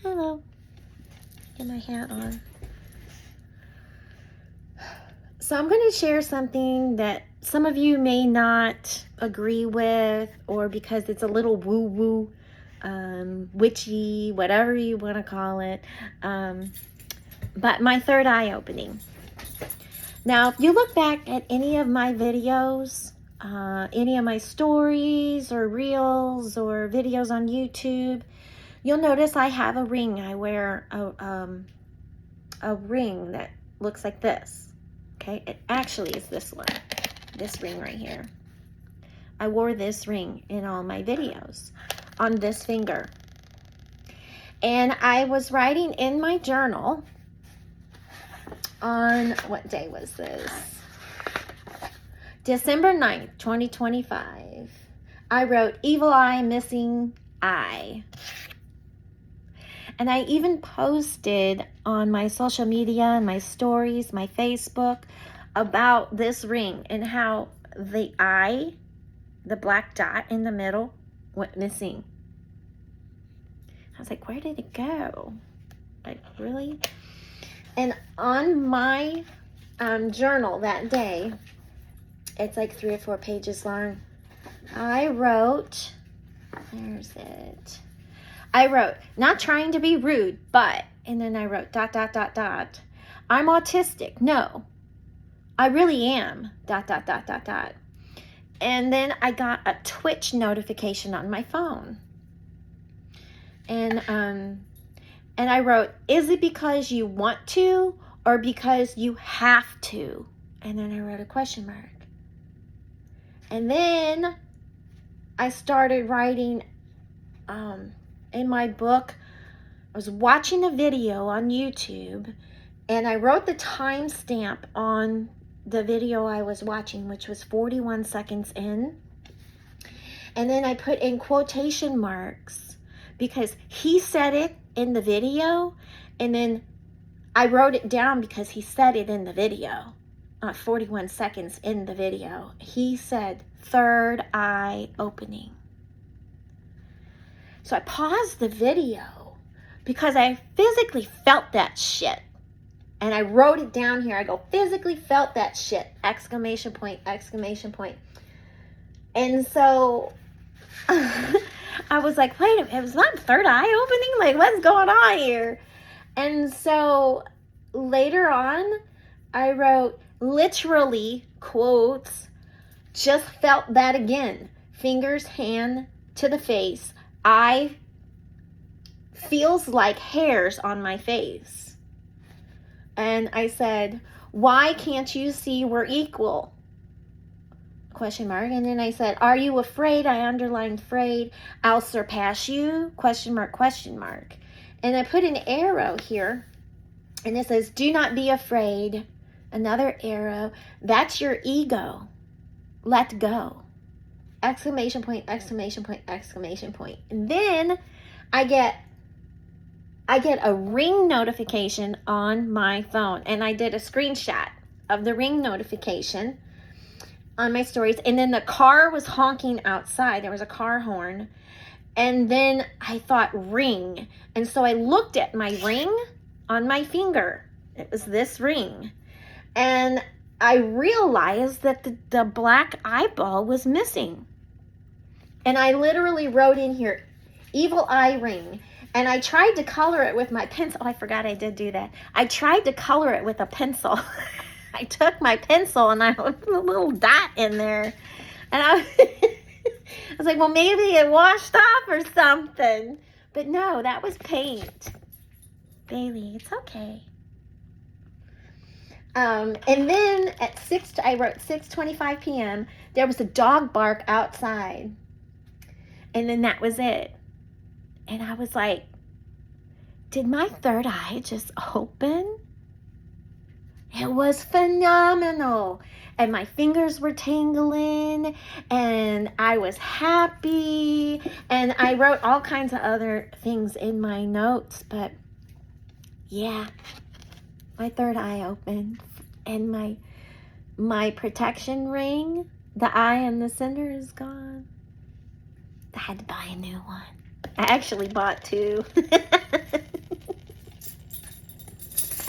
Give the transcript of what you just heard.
Hello. Get my hat on. So I'm going to share something that some of you may not agree with, or because it's a little woo-woo, witchy, whatever you want to call it. But my third eye opening. Now, if you look back at any of my videos, any of my stories or reels or videos on YouTube, you'll notice I have a ring. I wear a ring that looks like this. Okay, it actually is this one, this ring right here. I wore this ring in all my videos on this finger. And I was writing in my journal on, what day was this? December 9th, 2025. I wrote, evil eye, missing eye. And I even posted on my social media and my stories, my Facebook, about this ring and how the eye, the black dot in the middle, went missing. I was like, where did it go? Like, really? And on my journal that day, it's like 3 or 4 pages long, I wrote, there's it. I wrote, not trying to be rude, but, and then I wrote ... I'm autistic. No, I really am ... And then I got a Twitch notification on my phone. And I wrote, is it because you want to or because you have to? And then I wrote a question mark. And then I started writing in my book. I was watching a video on YouTube and I wrote the timestamp on the video I was watching, which was 41 seconds in. And then I put in quotation marks because he said it in the video, and then I wrote it down because he said it in the video. 41 seconds in the video, he said third eye opening. So I paused the video because I physically felt that shit. And I wrote it down here. I go, physically felt that shit, ! And so I was like, wait a minute, was that third eye opening? Like, what's going on here? And so later on, I wrote, literally, quotes, just felt that again. Fingers, hand to the face. Eye feels like hairs on my face. And I said, why can't you see we're equal? Question mark. And then I said, are you afraid? I underlined afraid. I'll surpass you? Question mark, question mark. And I put an arrow here. And it says, do not be afraid. Another arrow. That's your ego. Let go. ! And then I get a ring notification on my phone. And I did a screenshot of the ring notification on my stories. And then the car was honking outside. There was a car horn. And then I thought ring. And so I looked at my ring on my finger. It was this ring. And I realized that the black eyeball was missing. And I literally wrote in here, evil eye ring. And I tried to color it with my pencil. Oh, I forgot I did do that. I tried to color it with a pencil. I took my pencil and I put a little dot in there. And I was like, well, maybe it washed off or something. But no, that was paint. Bailey, it's okay. And then at I wrote 6:25 p.m., there was a dog bark outside. And then that was it. And I was like, did my third eye just open? It was phenomenal. And my fingers were tingling and I was happy. And I wrote all kinds of other things in my notes. But yeah, my third eye opened. And my protection ring, the eye in the center, is gone. I had to buy a new one. I actually bought 2.